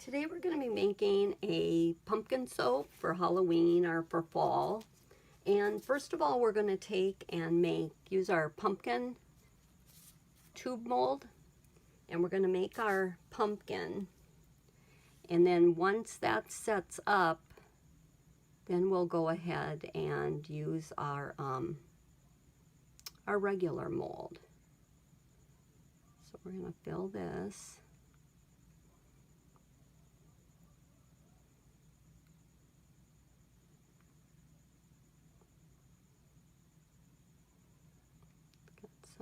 Today we're going to be making a pumpkin soap for Halloween or for fall. And first of all, we're going to take and use our pumpkin tube mold, and we're going to make our pumpkin. And then once that sets up, then we'll go ahead and use our regular mold. So we're going to fill this.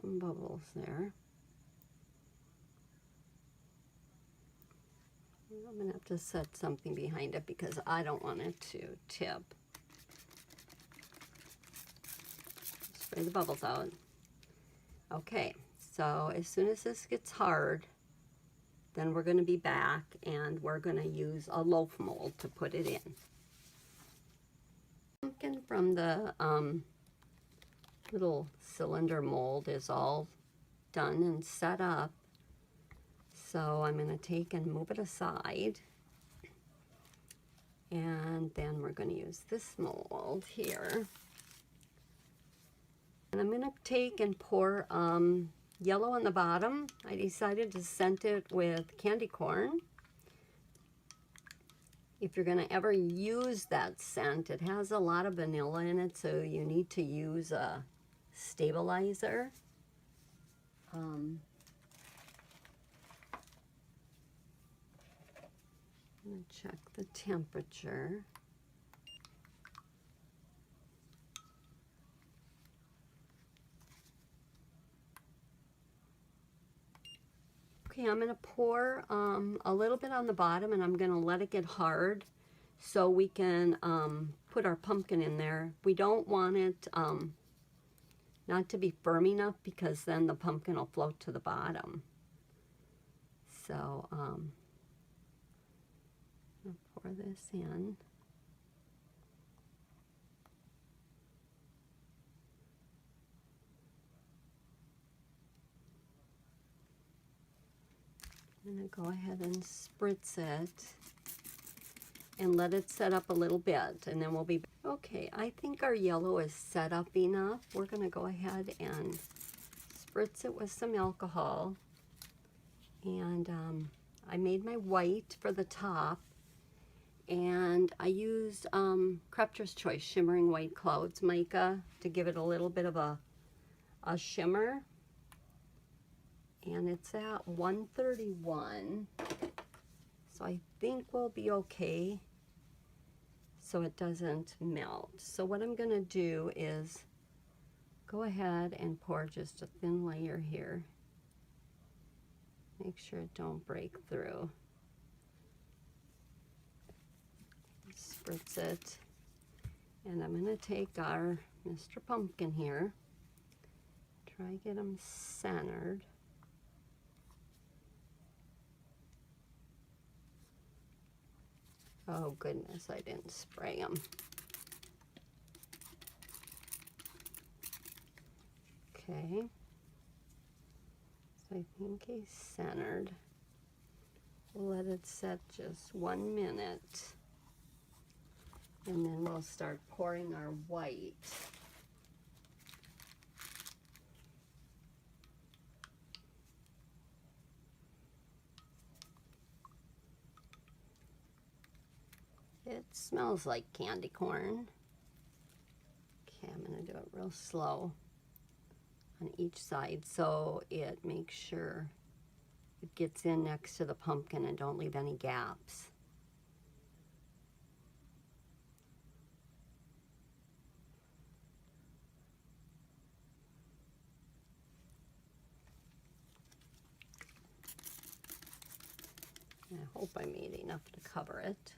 Some bubbles there. I'm going to have to set something behind it because I don't want it to tip. Spray the bubbles out. Okay, so as soon as this gets hard, then we're going to be back and we're going to use a loaf mold to put it in. Pumpkin from the little cylinder mold is all done and set up. So I'm going to take and move it aside. And then we're going to use this mold here. And I'm going to take and pour yellow on the bottom. I decided to scent it with candy corn. If you're going to ever use that scent, it has a lot of vanilla in it, so you need to use a stabilizer. I'm going to check the temperature. Okay, I'm going to pour a little bit on the bottom, and I'm going to let it get hard so we can put our pumpkin in there. We don't want it not to be firm enough because then the pumpkin will float to the bottom. So I'll pour this in. I'm going to go ahead and spritz it and let it set up a little bit, and then we'll be okay. I think our yellow is set up enough. We're going to go ahead and spritz it with some alcohol, and I made my white for the top, and I used Crafter's Choice Shimmering White Clouds mica to give it a little bit of a shimmer. And it's at 131, so I think we'll be okay so it doesn't melt. So what I'm going to do is go ahead and pour just a thin layer here. Make sure it don't break through. Spritz it, and I'm going to take our Mr. Pumpkin here, try get him centered. Oh goodness, I didn't spray them. Okay, so I think he's centered. We'll let it set just 1 minute, and then we'll start pouring our white. It smells like candy corn. Okay, I'm going to do it real slow on each side so it makes sure it gets in next to the pumpkin and don't leave any gaps. I hope I made enough to cover it.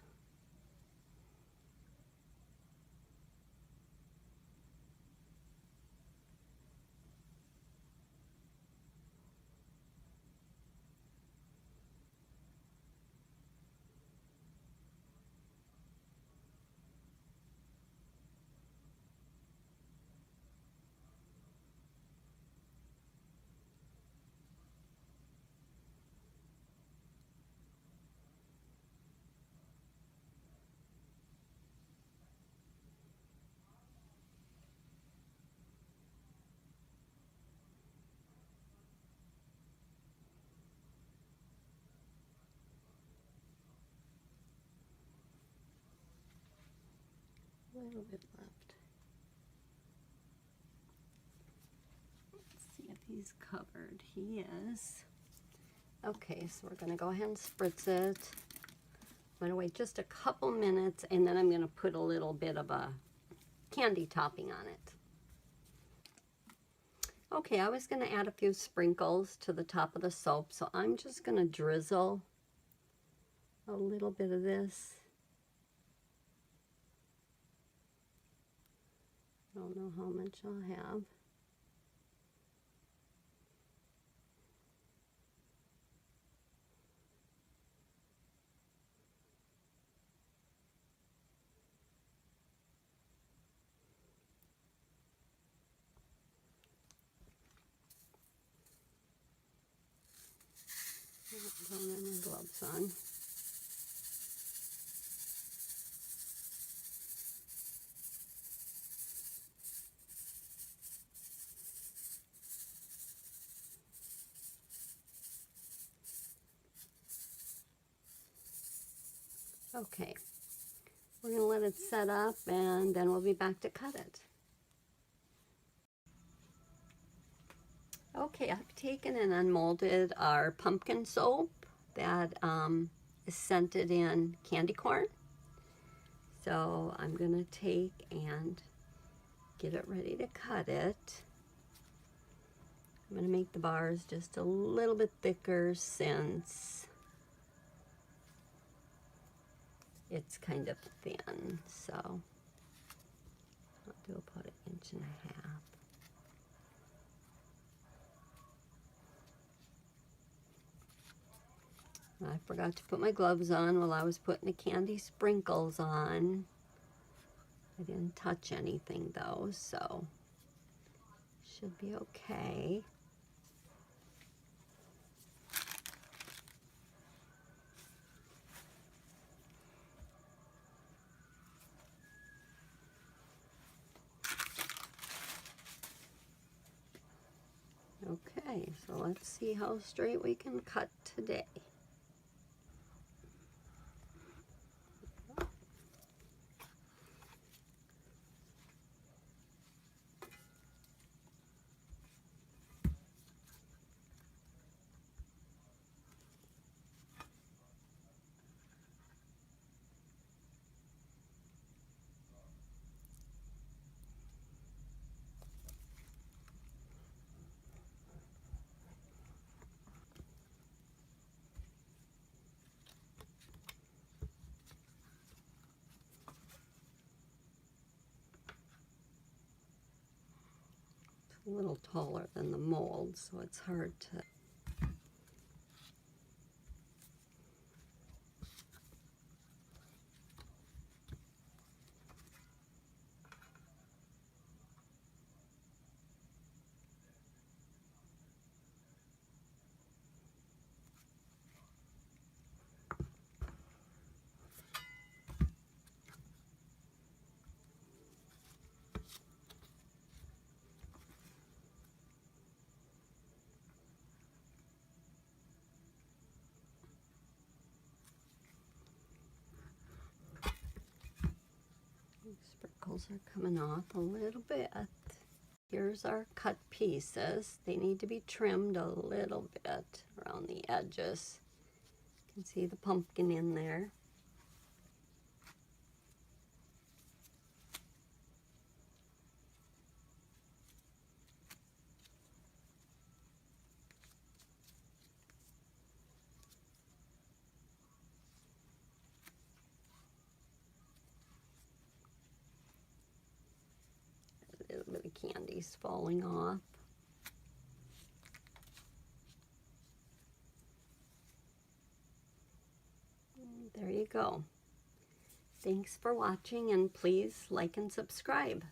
little bit left. Let's see if he's covered. He is. Okay, so we're going to go ahead and spritz it. I'm going to wait just a couple minutes, and then I'm going to put a little bit of a candy topping on it. Okay, I was going to add a few sprinkles to the top of the soap, so I'm just going to drizzle a little bit of this. I don't know how much I'll have. Don't have my gloves on. Okay, we're going to let it set up, and then we'll be back to cut it. Okay, I've taken and unmolded our pumpkin soap that is scented in candy corn. So I'm going to take and get it ready to cut it. I'm going to make the bars just a little bit thicker since it's kind of thin. So I'll do about 1.5 inches. I forgot to put my gloves on while I was putting the candy sprinkles on. I didn't touch anything though, so should be okay. Okay, so let's see how straight we can cut today. A little taller than the mold, so it's hard to. Sprinkles are coming off a little bit. Here's our cut pieces. They need to be trimmed a little bit around the edges. You can see the pumpkin in there. A little bit of candy's falling off. There you go. Thanks for watching, and please like and subscribe.